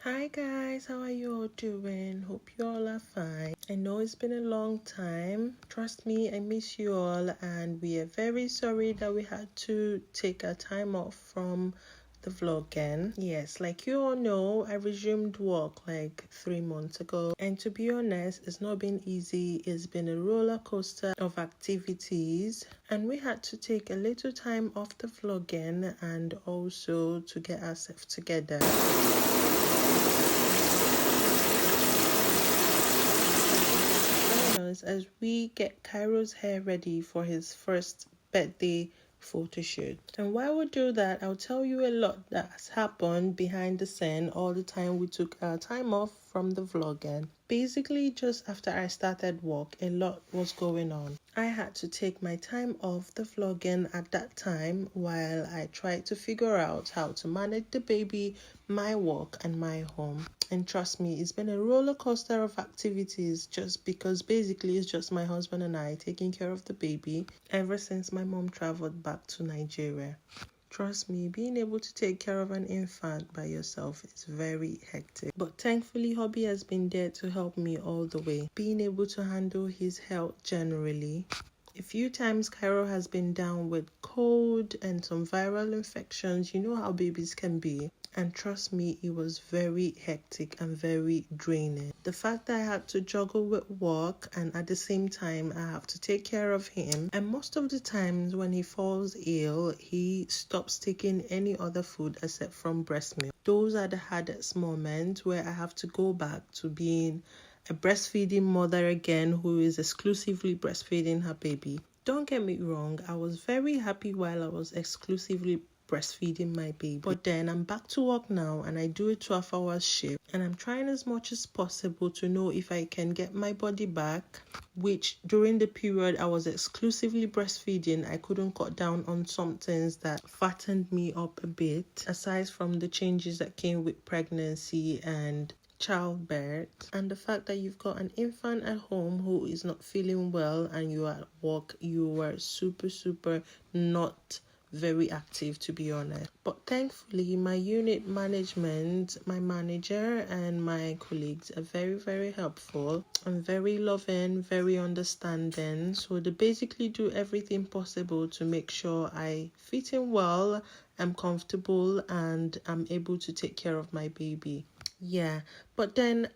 Hi guys, how are you all doing? Hope you all are fine. I know it's been a long time. Trust me, I miss you all, and we are very sorry that we had to take a time off from the vlog again. Yes, like you all know, I resumed work like 3 months ago, and to be honest, it's not been easy. It's been a roller coaster of activities, and we had to take a little time off the vlogging and also to get ourselves together. As we get Kyro's hair ready for his first birthday photo shoot. And while we do that, I'll tell you a lot that has happened behind the scene all the time we took our time off from the vlogging. Basically, just after I started work, a lot was going on. I had to take my time off the vlogging at that time while I tried to figure out how to manage the baby, my work, and my home. And trust me, it's been a roller coaster of activities just because basically it's just my husband and I taking care of the baby ever since my mom traveled back to Nigeria. Trust me, being able to take care of an infant by yourself is very hectic. But thankfully, hubby has been there to help me all the way. Being able to handle his health generally. A few times Kyro has been down with cold and some viral infections. You know how babies can be. And trust me, it was very hectic and very draining. The fact that I had to juggle with work and at the same time I have to take care of him. And most of the times when he falls ill, he stops taking any other food except from breast milk. Those are the hardest moments where I have to go back to being a breastfeeding mother again who is exclusively breastfeeding her baby. Don't get me wrong, I was very happy while I was exclusively breastfeeding my baby, but then I'm back to work now and I do a 12-hour shift, and I'm trying as much as possible to know if I can get my body back, which during the period I was exclusively breastfeeding, I couldn't cut down on some things that fattened me up a bit, aside from the changes that came with pregnancy and childbirth, and the fact that you've got an infant at home who is not feeling well and you are at work. You were super not very active, to be honest. But thankfully my unit management, my manager and my colleagues are very helpful and very loving, very understanding. So they basically do everything possible to make sure I fit in well, I'm comfortable, and I'm able to take care of my baby. Yeah, but then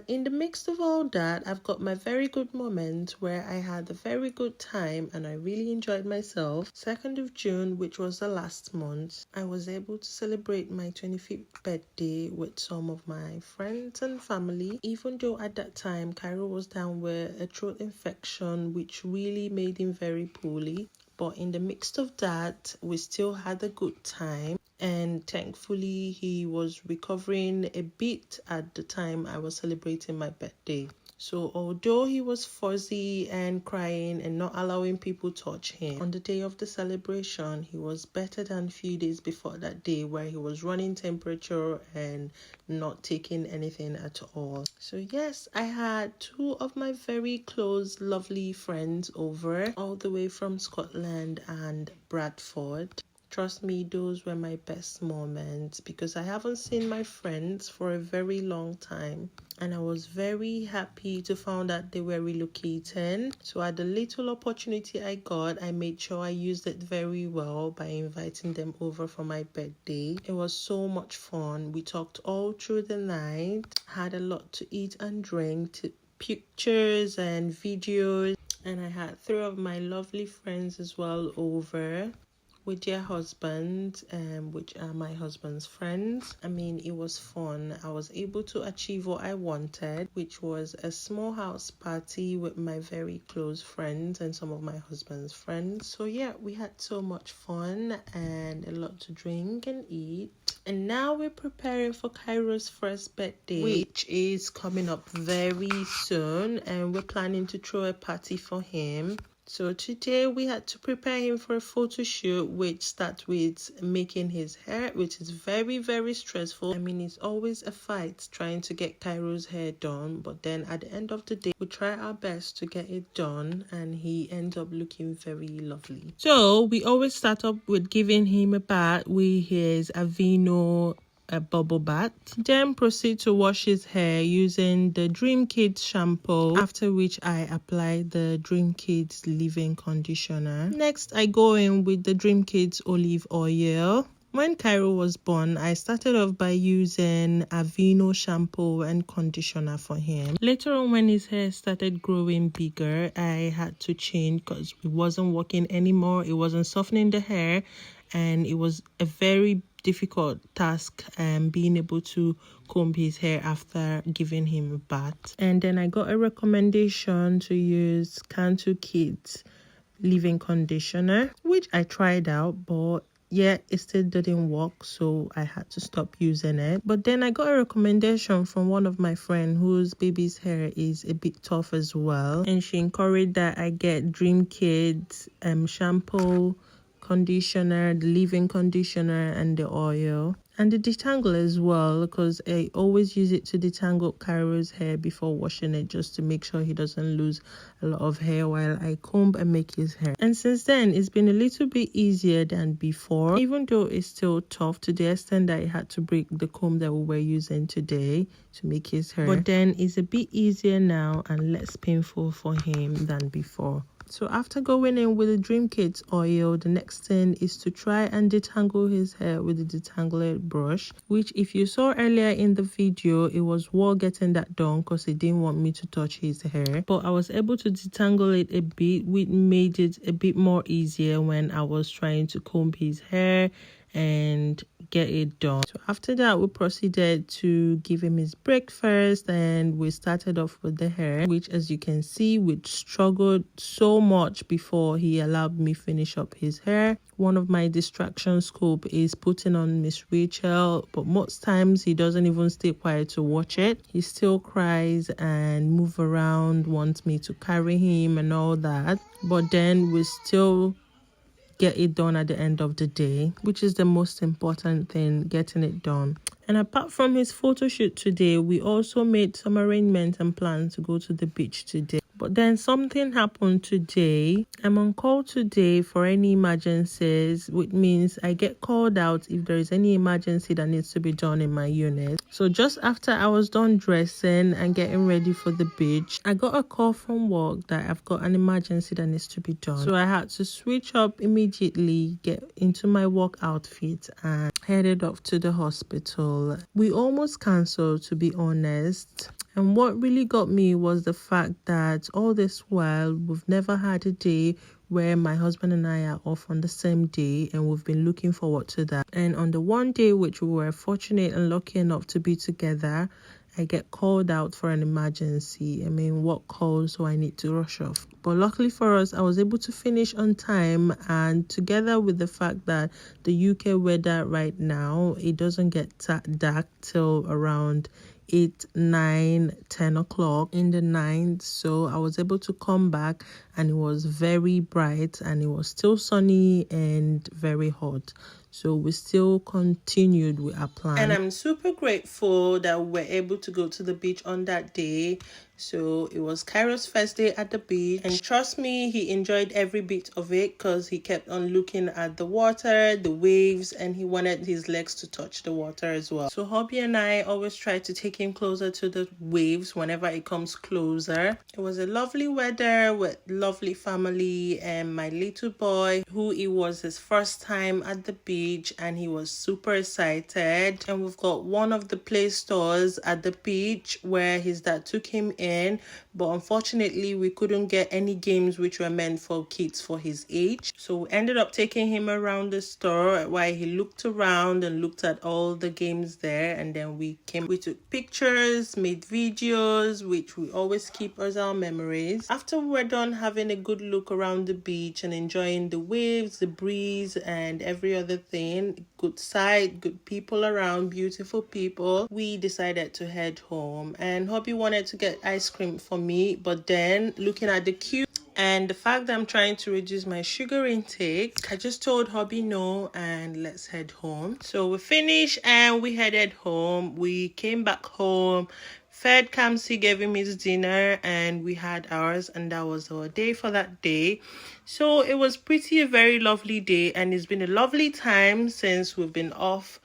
in the mix of all that, I've got my very good moment where I had a very good time and I really enjoyed myself. 2nd of June, which was the last month, I was able to celebrate my 25th birthday with some of my friends and family, even though at that time Kyro was down with a throat infection which really made him very poorly. But in the midst of that, we still had a good time. And thankfully, he was recovering a bit at the time I was celebrating my birthday. So although he was fuzzy and crying and not allowing people touch him, on the day of the celebration, he was better than a few days before that day where he was running temperature and not taking anything at all. So yes, I had 2 of my very close, lovely friends over all the way from Scotland and Bradford. Trust me, those were my best moments because I haven't seen my friends for a very long time. And I was very happy to find out they were relocating. So at the little opportunity I got, I made sure I used it very well by inviting them over for my birthday. It was so much fun. We talked all through the night, had a lot to eat and drink, pictures and videos. And I had 3 of my lovely friends as well over with their husbands, which are my husband's friends. I mean, it was fun. I was able to achieve what I wanted, which was a small house party with my very close friends and some of my husband's friends. So yeah, we had so much fun and a lot to drink and eat. And now we're preparing for Kyro's first birthday, which is coming up very soon, and we're planning to throw a party for him. So today we had to prepare him for a photo shoot, which starts with making his hair, which is very stressful. I mean, it's always a fight trying to get Kyro's hair done, but then at the end of the day, we try our best to get it done and he ends up looking very lovely. So we always start up with giving him a bath with his Aveeno a bubble bath. Then proceed to wash his hair using the Dream Kids shampoo, after which I apply the Dream Kids leave-in conditioner. Next, I go in with the Dream Kids olive oil. When Kyro was born, I started off by using Aveeno shampoo and conditioner for him. Later on, when his hair started growing bigger, I had to change because it wasn't working anymore. It wasn't softening the hair, and it was a very difficult task being able to comb his hair after giving him a bath. And then I got a recommendation to use Cantu Kids leave-in conditioner, which I tried out, but yeah, it still didn't work, so I had to stop using it. But then I got a recommendation from one of my friends whose baby's hair is a bit tough as well, and she encouraged that I get Dream Kids shampoo, conditioner, the leave-in conditioner, and the oil, and the detangle as well, because I always use it to detangle Kyro's hair before washing it, just to make sure he doesn't lose a lot of hair while I comb and make his hair. And since then, it's been a little bit easier than before, even though it's still tough to the extent that I had to break the comb that we were using today to make his hair. But then it's a bit easier now and less painful for him than before. So after going in with the Dream Kids oil, the next thing is to try and detangle his hair with the detangler brush, which if you saw earlier in the video, it was war getting that done because he didn't want me to touch his hair. But I was able to detangle it a bit, which made it a bit more easier when I was trying to comb his hair and get it done. So after that, we proceeded to give him his breakfast, and we started off with the hair, which as you can see, we struggled so much before he allowed me finish up his hair. One of my distraction scope is putting on Miss Rachel, but most times he doesn't even stay quiet to watch it. He still cries and move around, wants me to carry him and all that, but then we still get it done at the end of the day, which is the most important thing, getting it done. And apart from his photo shoot today, we also made some arrangements and plans to go to the beach today. But then something happened today. I'm on call today for any emergencies, which means I get called out if there is any emergency that needs to be done in my unit. So just after I was done dressing and getting ready for the beach, I got a call from work that I've got an emergency that needs to be done. So I had to switch up immediately, get into my work outfit, and headed off to the hospital. We almost cancelled, to be honest. And what really got me was the fact that all this while, we've never had a day where my husband and I are off on the same day, and we've been looking forward to that. And on the one day which we were fortunate and lucky enough to be together, I get called out for an emergency. I mean, what call, so I need to rush off. But luckily for us, I was able to finish on time, and together with the fact that the UK weather right now, it doesn't get dark till around 8, 9, 10 o'clock in the night. So I was able to come back, and it was very bright, and it was still sunny and very hot. So we still continued with our plan. And I'm super grateful that we were able to go to the beach on that day. So it was Kyro's first day at the beach, and trust me, he enjoyed every bit of it because he kept on looking at the water, the waves, and he wanted his legs to touch the water as well. So hubby and I always try to take him closer to the waves whenever it comes closer. It was a lovely weather with lovely family, and my little boy, who it was his first time at the beach, and he was super excited. And we've got one of the play stores at the beach where his dad took him in, but unfortunately we couldn't get any games which were meant for kids for his age. So we ended up taking him around the store while he looked around and looked at all the games there, and then we took pictures, made videos, which we always keep as our memories. After we were done having a good look around the beach and enjoying the waves, the breeze, and every other thing, good sight, good people around, beautiful people, we decided to head home. And hubby wanted to get ice cream for me, but then looking at the queue and the fact that I'm trying to reduce my sugar intake, I just told hubby no, and let's head home. So we finished and we headed home. We came back home, fed Kamsi, gave him his dinner, and we had ours, and that was our day for that day. So it was a very lovely day, and it's been a lovely time since we've been off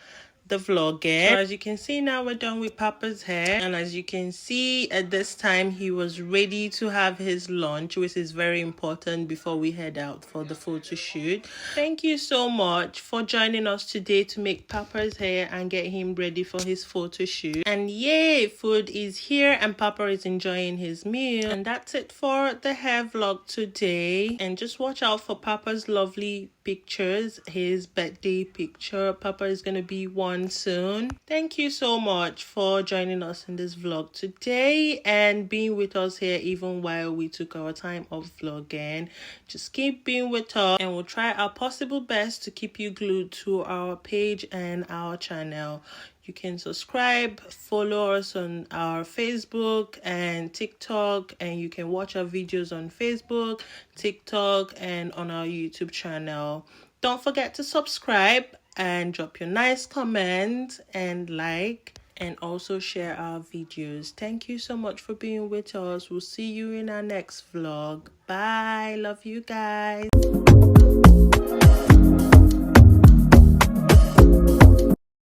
the vlogging. So as you can see now, we're done with Papa's hair, and as you can see at this time he was ready to have his lunch, which is very important before we head out for the photo shoot. Thank you so much for joining us today to make Papa's hair and get him ready for his photo shoot. And yay, food is here and Papa is enjoying his meal. And that's it for the hair vlog today. And just watch out for Papa's lovely pictures, his birthday picture. Papa is gonna be one soon. Thank you so much for joining us in this vlog today and being with us here even while we took our time off vlogging. Just keep being with us and we'll try our possible best to keep you glued to our page and our channel. You can subscribe, follow us on our Facebook and TikTok, and you can watch our videos on Facebook, TikTok, and on our YouTube channel. Don't forget to subscribe and drop your nice comment and like, and also share our videos. Thank you so much for being with us. We'll see you in our next vlog. Bye. Love you guys.